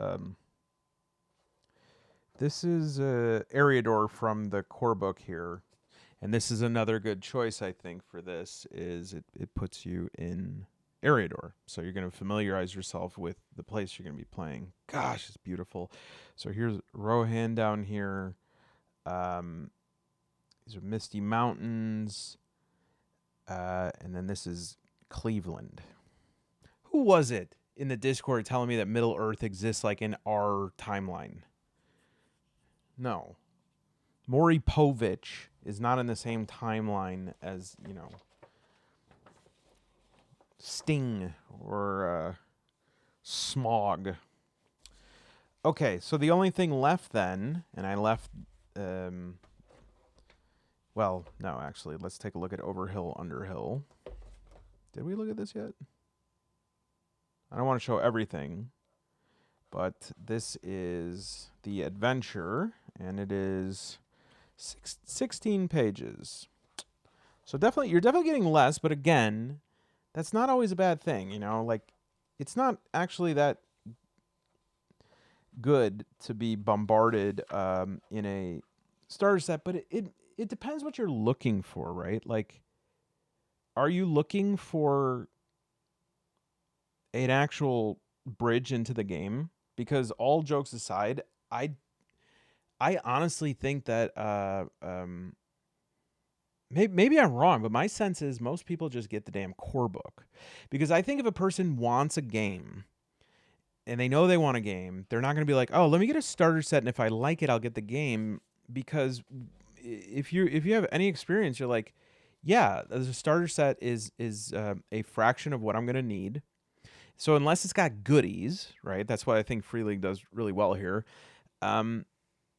this is Eriador from the core book here. And this is another good choice, I think, for this, is it puts you in Eriador. So you're going to familiarize yourself with the place you're going to be playing. Gosh, it's beautiful. So here's Rohan down here. These are Misty Mountains. And then this is Cleveland. Who was it in the Discord telling me that Middle Earth exists like in our timeline? No. Maury Povich is not in the same timeline as, Sting or Smog. Okay, so the only thing left then, and I left, well, no, actually, let's take a look at Overhill, Underhill. Did we look at this yet? I don't want to show everything, but this is the adventure, and it is 16 pages. So you're definitely getting less, but again, that's not always a bad thing, like it's not actually that good to be bombarded in a starter set, but it depends what you're looking for, right? Like, are you looking for an actual bridge into the game? Because all jokes aside, I honestly think that maybe I'm wrong, but my sense is most people just get the damn core book. Because I think if a person wants a game and they know they want a game, they're not going to be like, "Oh, let me get a starter set, and if I like it, I'll get the game." Because if you have any experience, you're like, "Yeah, the starter set is a fraction of what I'm going to need." So unless it's got goodies, right? That's what I think Free League does really well here.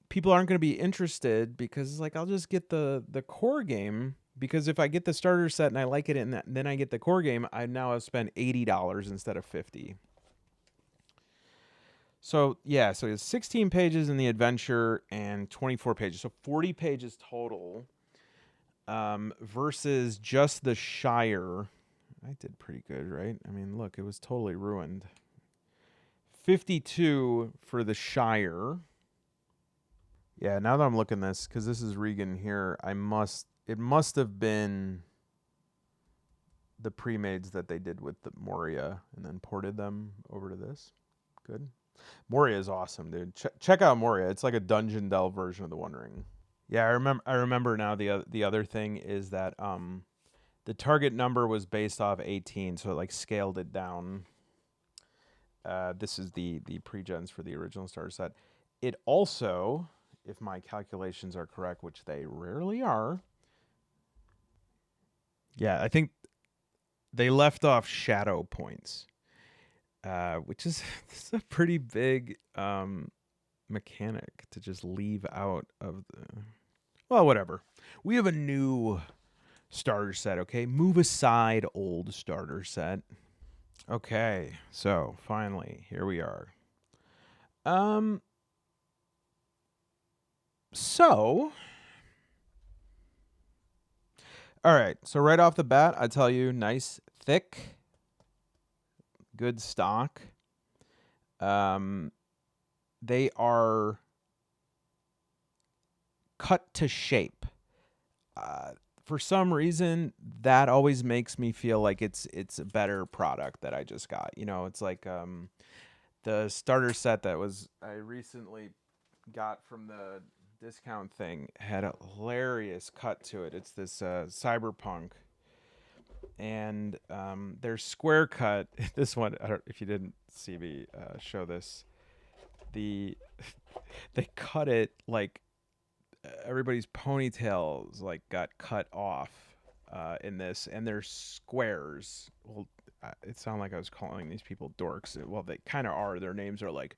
People aren't going to be interested because it's like, I'll just get the core game, because if I get the starter set and I like it and then I get the core game, I now have spent $80 instead of $50. So yeah, so it's 16 pages in the adventure and 24 pages. So 40 pages total versus just the Shire. I did pretty good, right? I mean, look, it was totally ruined. 52 for the Shire. Yeah, now that I'm looking at this, because this is Regan here, it must have been the pre-mades that they did with the Moria and then ported them over to this. Good. Moria is awesome, dude. Check out Moria. It's like a dungeon delve version of the One Ring. Yeah, I remember now. The other thing is that the target number was based off 18, so it like scaled it down. This is the pre-gens for the original starter set. It also, if my calculations are correct, which they rarely are, yeah, I think they left off shadow points, which is this is a pretty big mechanic to just leave out of the. Well, whatever. We have a new starter set, okay? Move aside, old starter set. Okay, so finally, here we are. So, all right. So right off the bat, I tell you, nice, thick, good stock. They are cut to shape. For some reason, that always makes me feel like it's a better product that I just got. It's like the starter set that I recently got from the discount thing had a hilarious cut to it. It's this cyberpunk, and their square cut. This one, if you didn't see me show this, they cut it like everybody's ponytails like got cut off in this, and they're squares. Well, it sounded like I was calling these people dorks. Well, they kind of are. Their names are like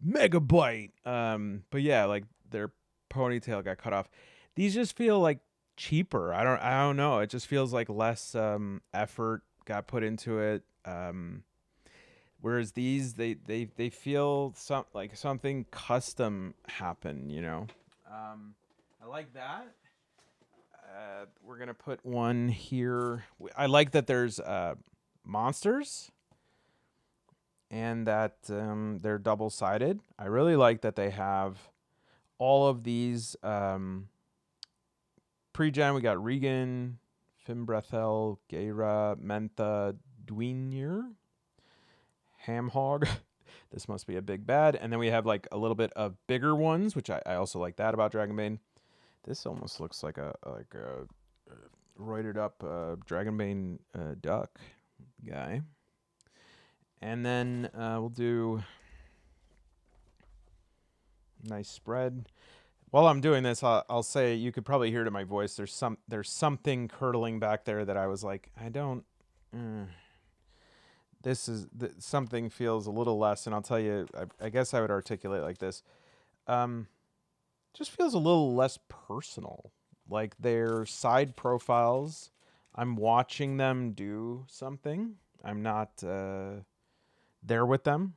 Megabyte. But yeah, like their ponytail got cut off. These just feel like cheaper. I don't know. It just feels like less effort got put into it. Whereas these, they feel like something custom happen. I like that. We're gonna put one here. I like that there's monsters and that they're double sided. I really like that they have all of these pre-gen. We got Regan, Fimbrethel, Geira, Mentha, Dweenir, Hamhog. This must be a big bad. And then we have like a little bit of bigger ones, which I also like that about Dragonbane. This almost looks like a roided up Dragonbane duck guy. And then we'll do nice spread. While I'm doing this, I'll say you could probably hear it in my voice. There's something curdling back there that I was like, I don't. Something feels a little less, and I'll tell you. I guess I would articulate like this. Just feels a little less personal. Like their side profiles, I'm watching them do something. I'm not there with them.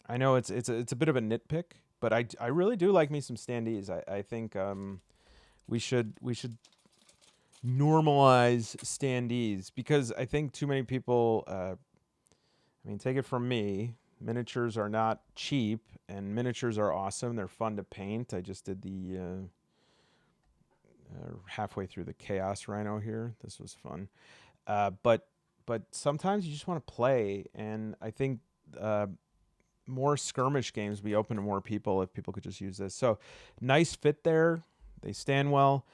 I know it's a bit of a nitpick, but I really do like me some standees. I think we should normalize standees, because I think too many people. I mean, take it from me. Miniatures are not cheap, and miniatures are awesome. They're fun to paint. I just did the halfway through the Chaos Rhino here. This was fun, but sometimes you just want to play, and I think more skirmish games be open to more people if people could just use this. So nice fit there. They stand well.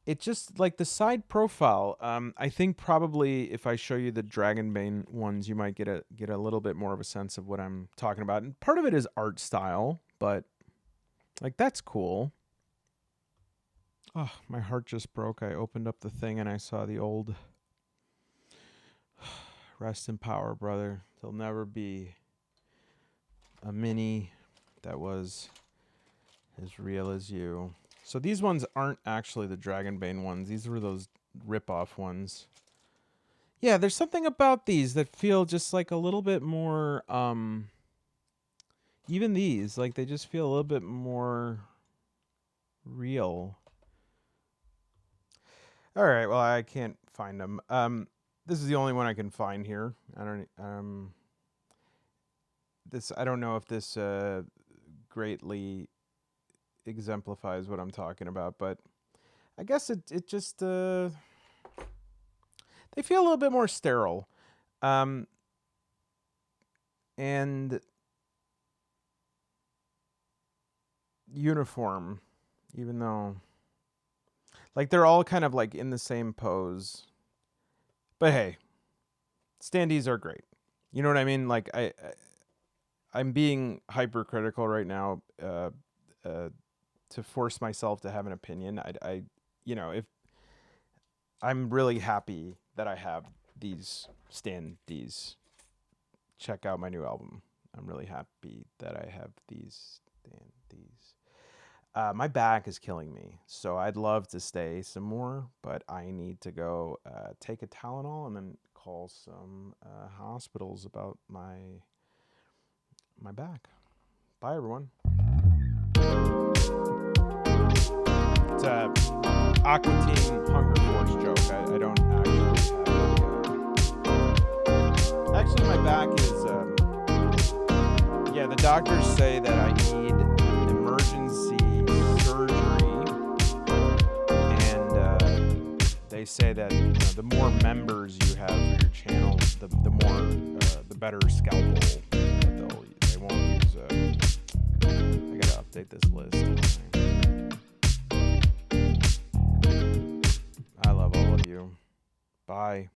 It just like the side profile. I think probably if I show you the Dragonbane ones, you might get a little bit more of a sense of what I'm talking about. And part of it is art style, but like that's cool. Oh, my heart just broke. I opened up the thing and I saw the old rest in power, brother. There'll never be a mini that was as real as you. So these ones aren't actually the Dragonbane ones. These were those rip-off ones. Yeah, there's something about these that feel just like a little bit more, even these, like they just feel a little bit more real. All right, well, I can't find them. This is the only one I can find here. I don't know if this greatly exemplifies what I'm talking about, but I guess it just they feel a little bit more sterile, and uniform, even though like they're all kind of like in the same pose. But hey, standees are great. You know what I mean? Like I'm being hypercritical right now to force myself to have an opinion. If I'm really happy that I have these standees. Check out my new album. I'm really happy that I have these standees. My back is killing me, so I'd love to stay some more, but I need to go take a Tylenol and then call some hospitals about my back. Bye, everyone. It's a Aqua Teen Hunger Force joke. I don't actually have my back is the doctors say that I need emergency surgery, and they say that the more members you have for your channel, the better scalpel they won't use. I gotta update this list. I love all of you. Bye.